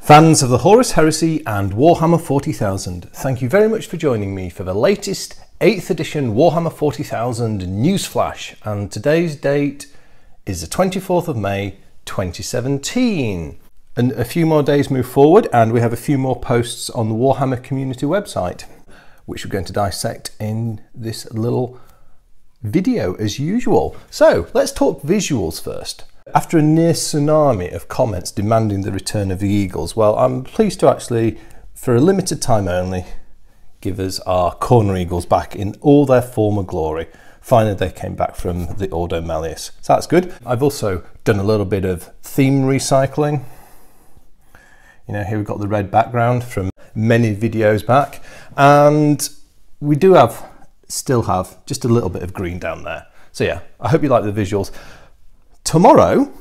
Fans of the Horus Heresy and Warhammer 40,000, thank you very much for joining me for the latest 8th edition Warhammer 40,000 Newsflash, and today's date is the 24th of May 2017. And a few more days move forward and we have a few more posts on the Warhammer Community website, which we're going to dissect in this little video as usual. So let's talk visuals first. After a near tsunami of comments demanding the return of the Eagles, well, I'm pleased to actually, for a limited time only, give us our corner Eagles back in all their former glory. Finally, they came back from the Ordo Malleus, so that's good. I've also done a little bit of theme recycling. You know, here we've got the red background from many videos back, and we do still have just a little bit of green down there. So yeah, I hope you like the visuals. Tomorrow,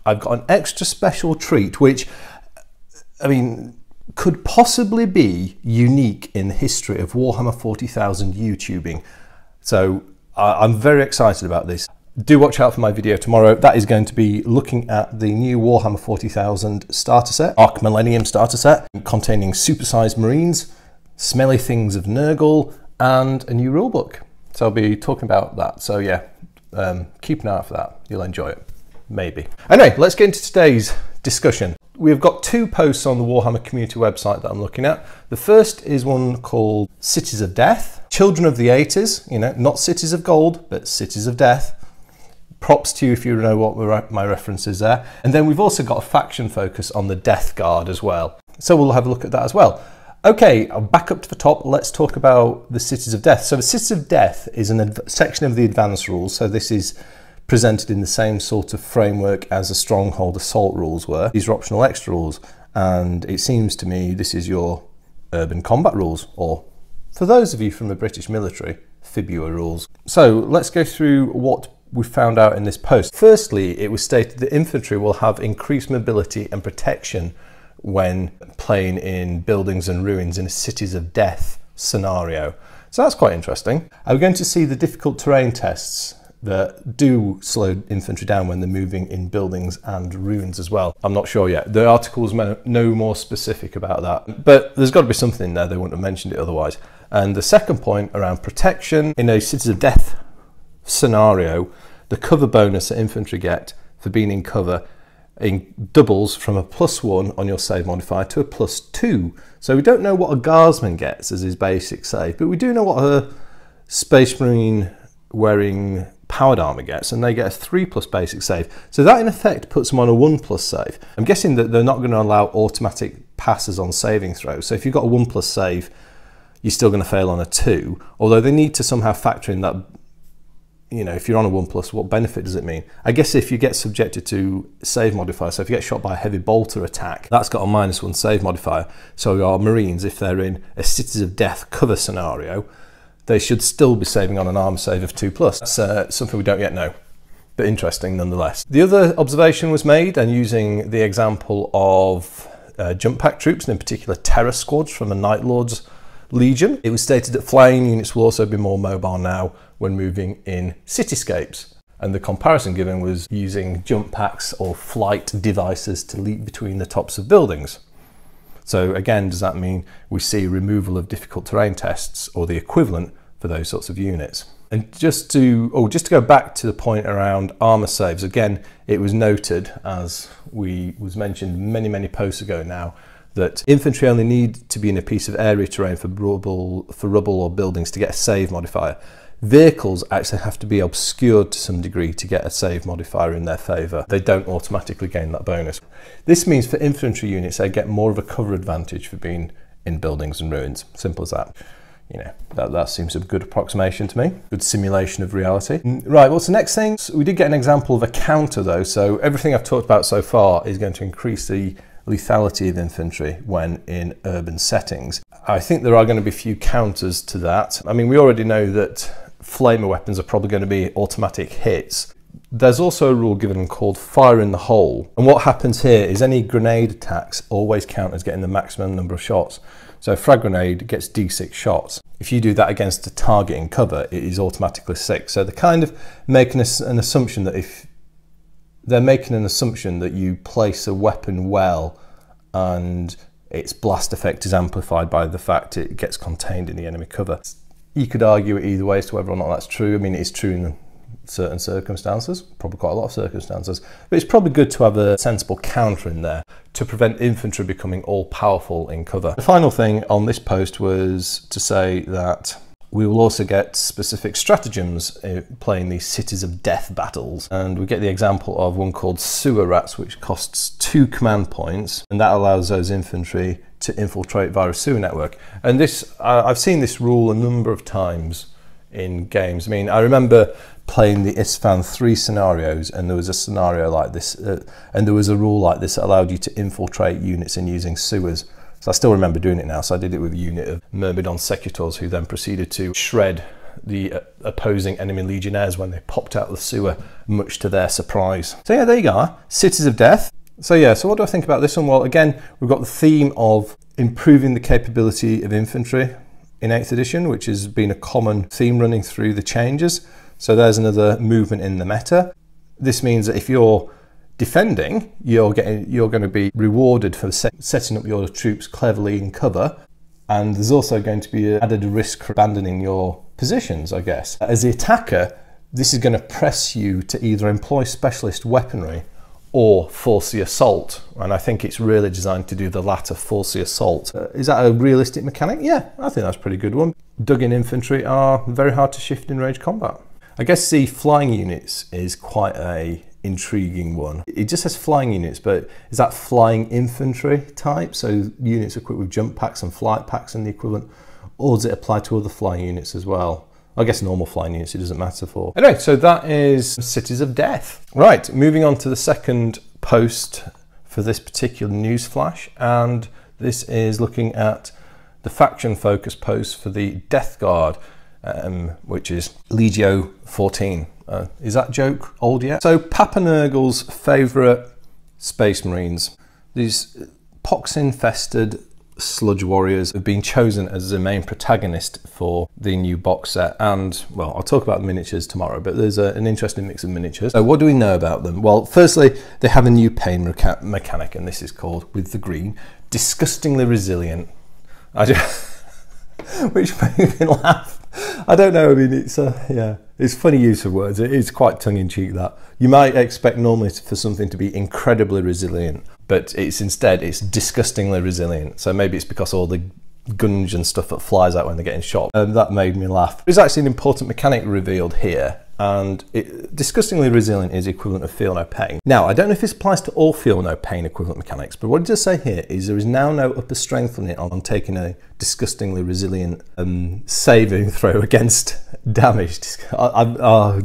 I've got an extra special treat, which, I mean, could possibly be unique in the history of Warhammer 40,000 YouTubing. So I'm very excited about this. Do watch out for my video tomorrow. That is going to be looking at the new Warhammer 40,000 starter set, Arc Millennium starter set, containing supersized Marines, smelly things of Nurgle, and a new rulebook. So I'll be talking about that. So yeah. Keep an eye out for that. You'll enjoy it. Maybe. Anyway, let's get into today's discussion. We've got two posts on the Warhammer Community website that I'm looking at. The first is one called Cities of Death. Children of the 80s, you know, not Cities of Gold, but Cities of Death. Props to you if you know what my reference is there. And then we've also got a faction focus on the Death Guard as well. So we'll have a look at that as well. Okay, I'll back up to the top. Let's talk about the Cities of Death. So the Cities of Death is a section of the advanced rules. So this is presented in the same sort of framework as the Stronghold Assault rules were. These are optional extra rules. And it seems to me this is your urban combat rules, or for those of you from the British military, Fibua rules. So let's go through what we found out in this post. Firstly, it was stated that infantry will have increased mobility and protection when playing in buildings and ruins in a Cities of Death scenario. So that's quite interesting. We're going to see the difficult terrain tests that do slow infantry down when they're moving in buildings and ruins as well. I'm not sure yet. The article's no more specific about that, but there's got to be something in there. They wouldn't have mentioned it otherwise. And the second point around protection, in a Cities of Death scenario, the cover bonus that infantry get for being in cover doubles from a +1 on your save modifier to a +2. So we don't know what a guardsman gets as his basic save, but we do know what a Space Marine wearing powered armor gets, and they get a 3+ basic save. So that in effect puts them on a 1+ save. I'm guessing that they're not going to allow automatic passes on saving throws. So if you've got a 1+ save, you're still going to fail on a 2, although they need to somehow factor in that. You know, if you're on a 1+, what benefit does it mean? I guess if you get subjected to save modifier, so if you get shot by a heavy bolter attack, that's got a -1 save modifier. So our Marines, if they're in a Cities of Death cover scenario, they should still be saving on an armor save of 2+. That's something we don't yet know, but interesting nonetheless. The other observation was made, and using the example of jump pack troops, and in particular terror squads from the Night Lord's Legion, it was stated that flying units will also be more mobile now when moving in cityscapes. And the comparison given was using jump packs or flight devices to leap between the tops of buildings. So again, does that mean we see removal of difficult terrain tests or the equivalent for those sorts of units? And just to go back to the point around armor saves, again, it was noted, as was mentioned many posts ago now, that infantry only need to be in a piece of area terrain for rubble or buildings to get a save modifier. Vehicles actually have to be obscured to some degree to get a save modifier in their favour. They don't automatically gain that bonus. This means for infantry units, they get more of a cover advantage for being in buildings and ruins. Simple as that. You know, that seems a good approximation to me. Good simulation of reality. Right, what's the next thing? So we did get an example of a counter though. So everything I've talked about so far is going to increase the lethality of infantry when in urban settings. I think there are going to be a few counters to that. I mean, we already know that flamer weapons are probably going to be automatic hits. There's also a rule given called fire in the hole. And what happens here is any grenade attacks always count as getting the maximum number of shots. So a frag grenade gets D6 shots. If you do that against a target in cover, it is automatically 6. So they're kind of making an assumption that if they're making an assumption that you place a weapon well and its blast effect is amplified by the fact it gets contained in the enemy cover. You could argue it either way as to whether or not that's true. I mean, it's true in certain circumstances, probably quite a lot of circumstances, but it's probably good to have a sensible counter in there to prevent infantry becoming all-powerful in cover. The final thing on this post was to say that we will also get specific stratagems playing these cities of death battles, and we get the example of one called Sewer Rats, which costs 2 command points, and that allows those infantry to infiltrate via a sewer network. And this, I've seen this rule a number of times in games. I mean, I remember playing the Isfahan 3 scenarios, and there was a scenario like this, and there was a rule like this that allowed you to infiltrate units in using sewers. So I still remember doing it now. So I did it with a unit of Myrmidon Secutors, who then proceeded to shred the opposing enemy legionnaires when they popped out of the sewer, much to their surprise. So yeah, there you go, Cities of Death. So yeah, so what do I think about this one? Well, again, we've got the theme of improving the capability of infantry in 8th edition, which has been a common theme running through the changes. So there's another movement in the meta. This means that if you're defending, you're going to be rewarded for setting up your troops cleverly in cover, and there's also going to be added risk for abandoning your positions, I guess. As the attacker, this is going to press you to either employ specialist weaponry or force the assault, and I think it's really designed to do the latter, force the assault. Is that a realistic mechanic? Yeah, I think that's a pretty good one. Dug-in infantry are very hard to shift in range combat. I guess the flying units is quite a intriguing one. It just says flying units, but is that flying infantry type? So units equipped with jump packs and flight packs and the equivalent, or does it apply to other flying units as well? I guess normal flying units it doesn't matter for. Anyway, so that is Cities of Death. Right, moving on to the second post for this particular news flash, and this is looking at the faction focus post for the Death Guard, which is Legio 14. Is that joke old yet? So Papa Nurgle's favourite Space Marines, these pox-infested sludge warriors, have been chosen as the main protagonist for the new box set. And, well, I'll talk about the miniatures tomorrow, but there's an interesting mix of miniatures. So what do we know about them? Well, firstly, they have a new pain mechanic, and this is called, with the green, Disgustingly Resilient. Which made me laugh. I don't know, I mean, it's yeah, it's funny use of words. It is quite tongue-in-cheek, that. You might expect normally for something to be incredibly resilient, but it's disgustingly resilient. So maybe it's because all the gunge and stuff that flies out when they're getting shot. That made me laugh. There's actually an important mechanic revealed here, and disgustingly resilient is equivalent of feel no pain. Now, I don't know if this applies to all feel no pain equivalent mechanics, but what it does say here is there is now no upper strength limit on taking a disgustingly resilient saving throw against damage.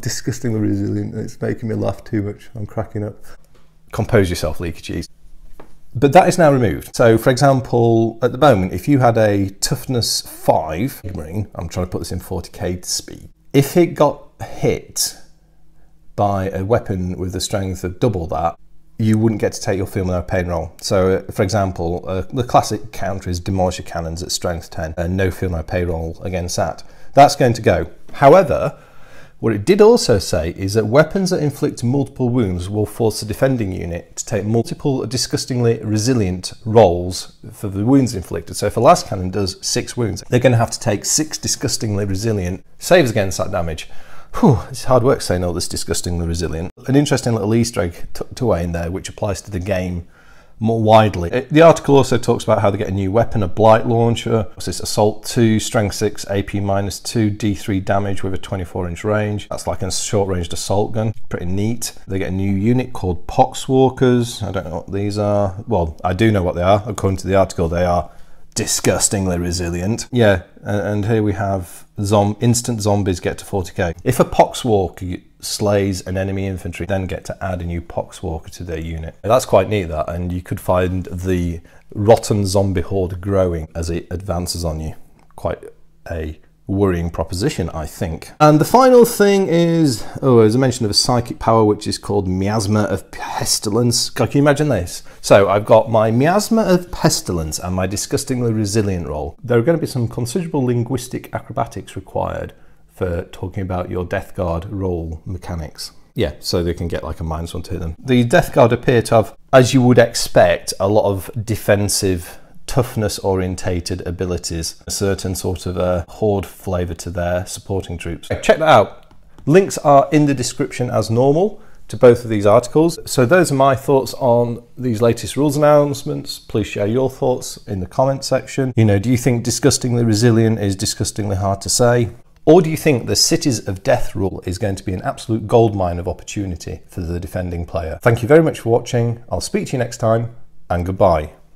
Disgustingly resilient, it's making me laugh too much. I'm cracking up. Compose yourself, Leakycheese. But that is now removed. So, for example, at the moment, if you had a toughness 5 Marine, I'm trying to put this in 40k speed, if it got hit by a weapon with a strength of double that, you wouldn't get to take your feel no pain roll. So, for example, the classic counter is Demolisher Cannons at strength 10, and no feel no pain roll against that. That's going to go. However, what it did also say is that weapons that inflict multiple wounds will force the defending unit to take multiple disgustingly resilient rolls for the wounds inflicted. So if a last cannon does 6 wounds, they're going to have to take 6 disgustingly resilient saves against that damage. Whew, it's hard work saying all this disgustingly resilient. An interesting little Easter egg tucked away in there, which applies to the game more widely. The article also talks about how they get a new weapon, a Blight Launcher. What's this? Assault 2, Strength 6, AP -2, D3 damage with a 24-inch range. That's like a short-ranged assault gun. Pretty neat. They get a new unit called Poxwalkers. I don't know what these are. Well, I do know what they are. According to the article, they are disgustingly resilient. Yeah, and here we have instant zombies get to 40k. If a Poxwalker slays an enemy infantry, then get to add a new Poxwalker to their unit. That's quite neat, that, and you could find the rotten zombie horde growing as it advances on you. Quite a worrying proposition, I think. And the final thing is, there's a mention of a psychic power which is called Miasma of Pestilence. Can you imagine this? So I've got my Miasma of Pestilence and my Disgustingly Resilient roll. There are going to be some considerable linguistic acrobatics required for talking about your Death Guard roll mechanics. Yeah, so they can get like a -1 to them. The Death Guard appear to have, as you would expect, a lot of defensive, toughness orientated abilities, a certain sort of a horde flavour to their supporting troops. Check that out. Links are in the description as normal to both of these articles. So those are my thoughts on these latest rules announcements. Please share your thoughts in the comment section. You know, do you think disgustingly resilient is disgustingly hard to say? Or do you think the Cities of Death rule is going to be an absolute goldmine of opportunity for the defending player? Thank you very much for watching. I'll speak to you next time, and goodbye.